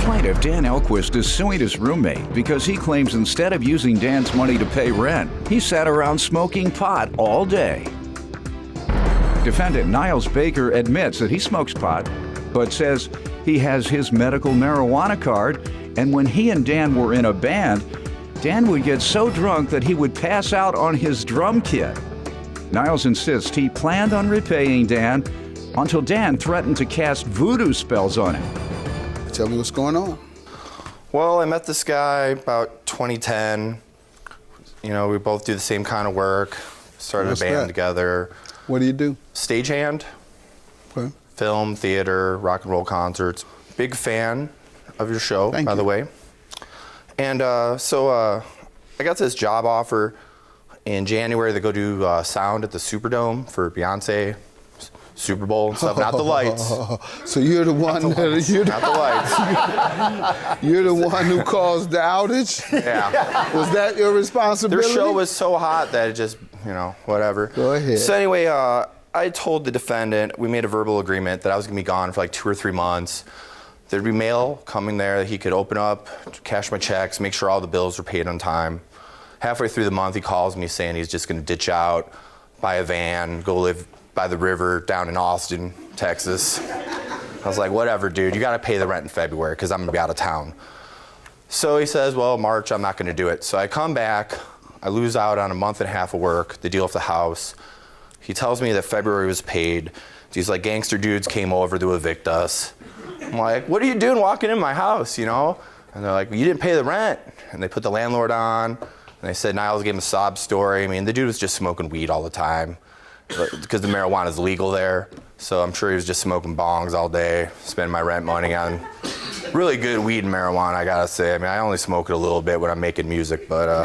Plaintiff Dan Elquist is suing his roommate because he claims instead of using Dan's money to pay rent, he sat around smoking pot all day. Defendant Niles Baker admits that he smokes pot, but says he has his medical marijuana card, and when he and Dan were in a band, Dan would get so drunk that he would pass out on his drum kit. Niles insists he planned on repaying Dan until Dan threatened to cast voodoo spells on him. Tell me what's going on. Well, I met this guy about 2010. You know, we both do the same kind of work. Started a band together. What do you do? Stagehand. Okay. Film, theater, rock and roll concerts. Big fan of your show, by the way. And so I got this job offer in January to go do sound at the Superdome for Beyonce, Super Bowl and stuff, not the lights. So you're the one not the lights. You're the one who caused the outage? Yeah. Was that your responsibility? Their show was so hot that it just, you know, whatever. Go ahead. So anyway, I told the defendant, we made a verbal agreement that I was gonna be gone for like 2 or 3 months. There'd be mail coming there that he could open up, cash my checks, make sure all the bills were paid on time. Halfway through the month, he calls me saying he's just gonna ditch out, buy a van, go live by the river down in Austin, Texas. I was like, whatever, dude, you gotta pay the rent in February because I'm gonna be out of town. So he says, well, March, I'm not gonna do it. So I come back, I lose out on a month and a half of work, the deal with the house. He tells me that February was paid. These like gangster dudes came over to evict us. I'm like, what are you doing walking in my house, you know? And they're like, well, you didn't pay the rent. And they put the landlord on. And they said Niles gave him a sob story. I mean, the dude was just smoking weed all the time because the marijuana is legal there. So I'm sure he was just smoking bongs all day, spending my rent money on really good weed and marijuana, I gotta say. I mean, I only smoke it a little bit when I'm making music, but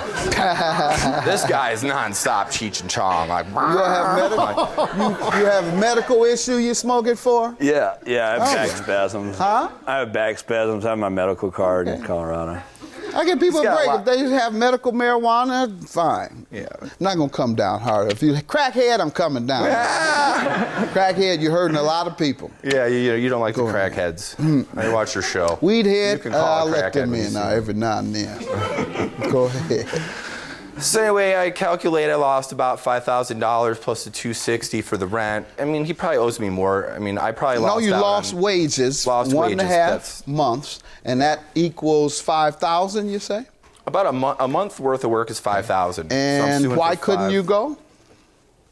this guy is nonstop Cheech and Chong. Like, you have a medical issue you smoke it for? Yeah, I have back spasms. Huh? I have back spasms. I have my medical card in Colorado. I give people a break. If they have medical marijuana, fine. Yeah. I'm not gonna come down hard. If you crackhead, I'm coming down. Crackhead, you're hurting a lot of people. Yeah, you don't like the crackheads. I watch your show. Weedhead, I'll let them in every now and then. Go ahead. So anyway, I calculate I lost about $5,000 plus the $260 for the rent. I mean, he probably owes me more. I mean, I probably lost. No, you lost wages. Lost 1.5 months, and that equals 5,000. You say? About a month worth of work is 5,000. And so why couldn't you go?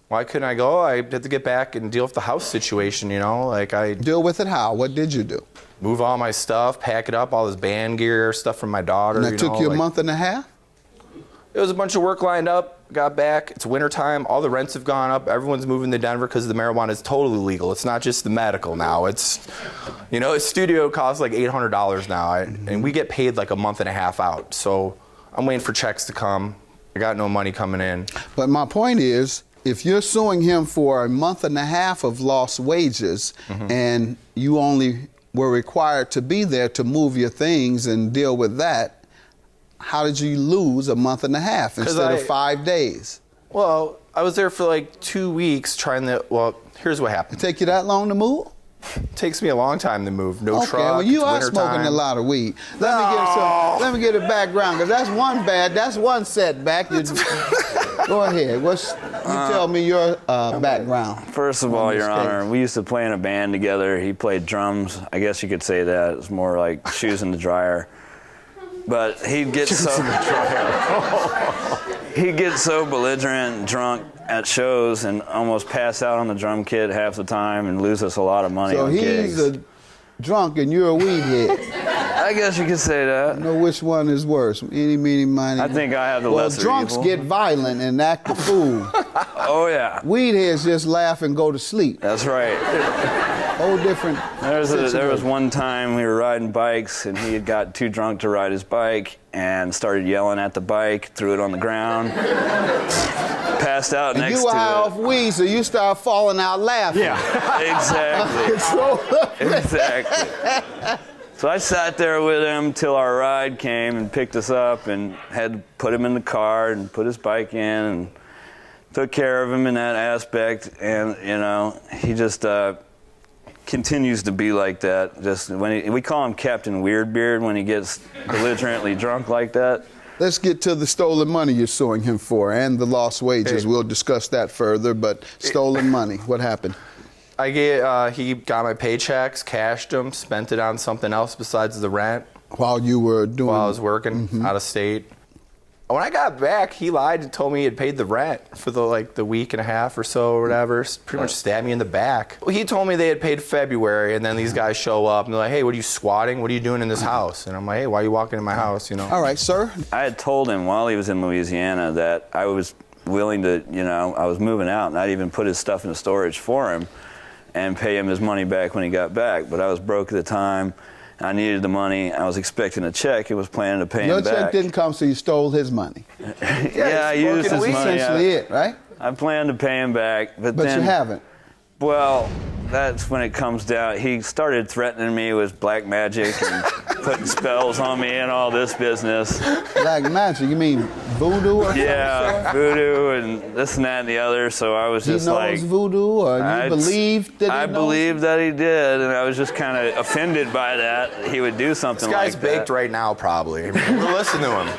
Why couldn't I go? I had to get back and deal with the house situation. You know, like I deal with it. How? What did you do? Move all my stuff, pack it up, all this band gear, stuff from my daughter. And that took you a month and a half? It was a bunch of work lined up, got back, it's wintertime, all the rents have gone up, everyone's moving to Denver because the marijuana is totally legal. It's not just the medical now, it's, you know, a studio costs like $800 now, and we get paid like a month and a half out. So I'm waiting for checks to come. I got no money coming in. But my point is, if you're suing him for a month and a half of lost wages, and you only were required to be there to move your things and deal with that, how did you lose a month and a half instead of 5 days? Well, I was there for like 2 weeks trying to, well, here's what happened. It take you that long to move? It takes me a long time to move. No truck. Well, you are smoking a lot of weed. Let me get a background, because that's one setback. Go ahead. You tell me your background. First of all, Your Honor, we used to play in a band together. He played drums. I guess you could say that. It's more like shoes in the dryer. But he'd get so belligerent and drunk at shows and almost pass out on the drum kit half the time and lose us a lot of money on gigs. So he's a drunk and you're a weed head. I guess you could say that. I know which one is worse. Eeny, meeny, miny. I think I have the lesser evil. Drunks get violent and act a fool. Oh, yeah. Weed heads just laugh and go to sleep. That's right. Whole different There was one time we were riding bikes and he had got too drunk to ride his bike and started yelling at the bike, threw it on the ground, passed out next to it. You were high off weed, so you start falling out laughing. Yeah, exactly. Exactly. So I sat there with him till our ride came and picked us up and had to put him in the car and put his bike in and took care of him in that aspect. And, you know, he just continues to be like that. Just when we call him Captain Weirdbeard when he gets belligerently drunk like that. Let's get to the stolen money you're suing him for and the lost wages. Hey. We'll discuss that further, but stolen money, what happened? He got my paychecks, cashed them, spent it on something else besides the rent. While you were doing... While I was working out of state. When I got back, he lied and told me he had paid the rent for the week and a half or so or whatever. Pretty much stabbed me in the back. He told me they had paid February, and then these guys show up and they're like, hey, what are you squatting? What are you doing in this house? And I'm like, hey, why are you walking in my house, you know? All right, sir. I had told him while he was in Louisiana that I was willing to, I was moving out, and I'd even put his stuff in storage for him and pay him his money back when he got back. But I was broke at the time. I needed the money. I was expecting a check and was planning to pay him back. Your check didn't come, so you stole his money. Yeah, I used his money. Essentially it, right? I planned to pay him back, but then... you haven't. Well, that's when it comes down. He started threatening me with black magic and putting spells on me and all this business. Black magic? You mean voodoo or something? Yeah, voodoo and this and that and the other. So I was just like... He knows voodoo, or you believed that he knows? I believed that he did, and I was just kind of offended by that. He would do something like that. This guy's baked right now, probably. I mean, listen to him.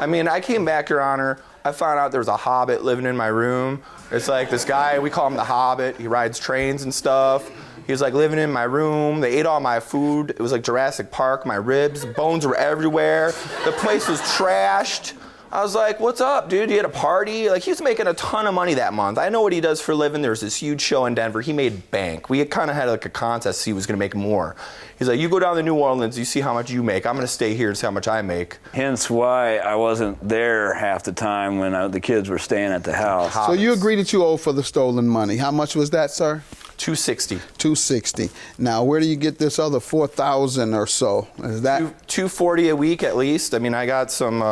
I mean, I came back, Your Honor. I found out there was a hobbit living in my room. It's like this guy, we call him the Hobbit. He rides trains and stuff. He was like living in my room. They ate all my food. It was like Jurassic Park, my ribs. Bones were everywhere. The place was trashed. I was like, what's up, dude? You had a party? Like, he was making a ton of money that month. I know what he does for a living. There was this huge show in Denver. He made bank. We kind of had like a contest to see who was going to make more. He's like, you go down to New Orleans, you see how much you make. I'm going to stay here and see how much I make. Hence why I wasn't there half the time when the kids were staying at the house. So you agree that you owe for the stolen money. How much was that, sir? $260. $260. Now, where do you get this other $4,000 or so? Is that $240 a week at least? I mean, I got some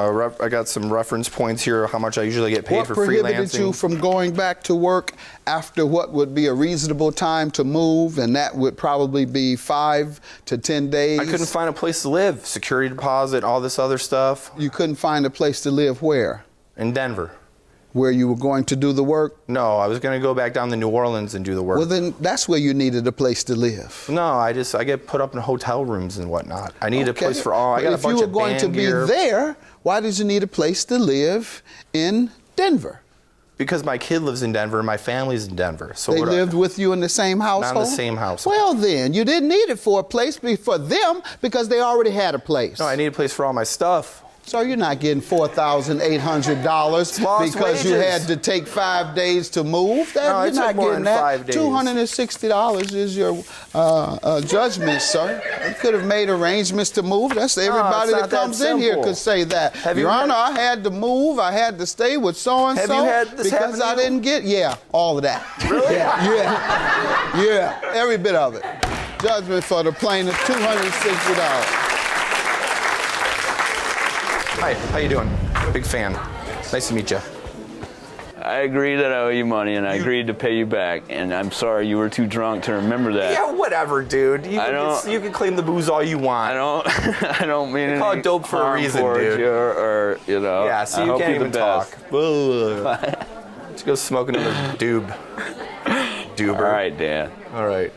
reference points here. How much I usually get paid for freelancing. What prohibited you from going back to work after what would be a reasonable time to move, and that would probably be 5 to 10 days? I couldn't find a place to live. Security deposit, all this other stuff. You couldn't find a place to live where? In Denver. Where you were going to do the work? No, I was going to go back down to New Orleans and do the work. Well, then that's where you needed a place to live. No, I get put up in hotel rooms and whatnot. I need a place for all. I got a bunch of band gear. If you were going to be there, why did you need a place to live in Denver? Because my kid lives in Denver and my family's in Denver. So they lived with you in the same household? Not in the same household. Well, then, you didn't need it for a place for them because they already had a place. No, I need a place for all my stuff. So you're not getting $4,800 because you had to take 5 days to move? No, you're not more getting than that. 5 days. $260 is your judgment, sir. You could have made arrangements to move. That's everybody that comes in here could say that. Your Honor, I had to move. I had to stay with so-and-so Have you had this because I didn't get, all of that. Really? Yeah, every bit of it. Judgment for the plaintiff, $260. Hi, how you doing? Big fan. Nice to meet you. I agree that I owe you money, and I agreed to pay you back. And I'm sorry you were too drunk to remember that. Yeah, whatever, dude. You can claim the booze all you want. I don't mean they call it dope for a reason, dude. Or Yeah, so you can't even talk. Let's go smoke another doob. Doober. All right, Dan. All right.